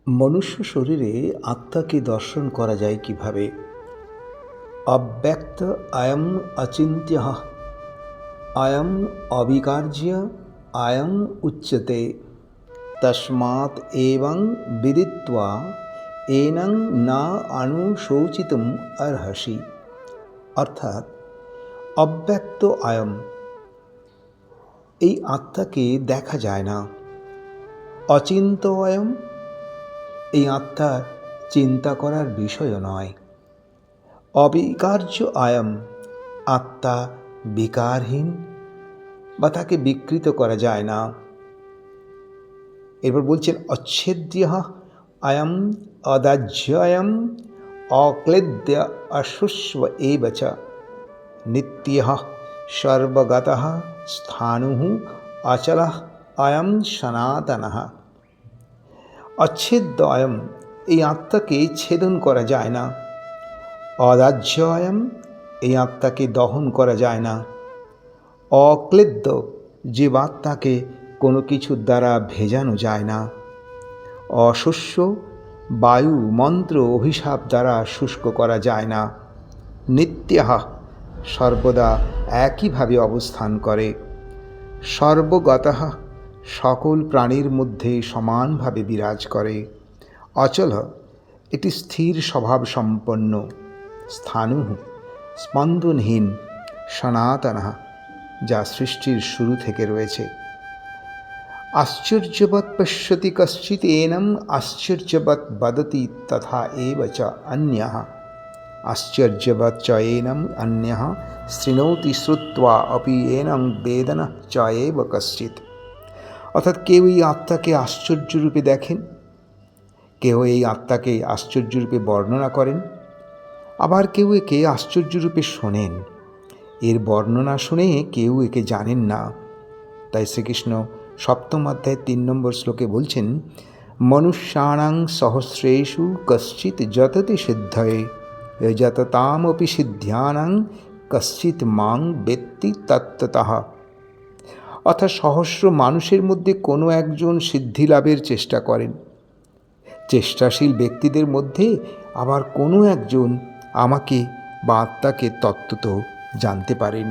মনুষ্য শরীরে আত্মাকে দর্শন করা যায় কিভাবে? অব্যক্ত অয়ম অচিন্ত্যঃ অয়ম অবিকার্য অয়ম উচ্যতে তস্মাৎ এবং বিদিত্বা এনং না অনুশোচিতুম অর্হসি। অর্থাৎ অব্যক্ত অয়ম, এই আত্মাকে দেখা যায় না। অচিন্ত অয়ম, এই আত্মার চিন্তা করার বিষয়ও নয়। অবিকার্য আয়ম, আত্মা বিকারহীন বা তাকে বিকৃত করা যায় না। এরপর বলছেন অচ্ছেদ্য আয়ম অদাহ্যয়ম অক্লেদ্য অশুষ্ব এবচ নিত্যঃ সর্বগতঃ স্থাণুঃ অচলঃ অয়ম সনাতনঃ। অচ্ছেদ্য অয়ম, এই আত্মাকে ছেদন করা যায় না। অদাহ্য অয়ম, এই আত্মাকে দহন করা যায় না। অক্লেদ্য, যে আত্মাকে কোনো কিছুর দ্বারা ভেজানো যায় না। অশুষ্য, বায়ু মন্ত্র অভিশাপ দ্বারা শুষ্ক করা যায় না। নিত্যঃ, সর্বদা একইভাবে অবস্থান করে। সর্বগতঃ, সকল প্রাণীর মধ্যে সমানভাবে বিরাজ করে। অচল, এটি স্থির স্বভাব সম্পন্ন। স্থাণুঃ, স্পন্দনহীন। সনাতনঃ, যা সৃষ্টির শুরু থেকে রয়েছে। আশ্চর্যবৎ পশ্যতি কশ্চিৎ এনং আশ্চর্যবৎ বদতি তথা এব চ অন্যঃ। আশ্চর্যবৎ চ এনং অন্যঃ শৃণোতি শ্রুত্বা অপি এনং বেদ ন চ এব কশ্চিৎ। অর্থাৎ কেউ এই আত্মাকে আশ্চর্যরূপে দেখেন, কেউ এই আত্মাকে আশ্চর্যরূপে বর্ণনা করেন, আবার কেউ একে আশ্চর্যরূপে শোনেন। এর বর্ণনা শুনে কেউ একে জানেন না। তাই শ্রীকৃষ্ণ 7ম অধ্যায় 3 নম্বর শ্লোকে বলছেন, মনুষ্যাণাং সহস্রেষু কশ্চিৎ যততি সিদ্ধয়ে যততামপি সিদ্ধ্যানাং কশ্চিৎ মাং বেত্তি তত্ত্বতঃ। অর্থাৎ সহস্র মানুষের মধ্যে কোনো একজন সিদ্ধি লাভের চেষ্টা করেন। চেষ্টাশীল ব্যক্তিদের মধ্যে আবার কোনো একজন আমাকে বা আত্মাকে তত্ত্বত জানতে পারেন।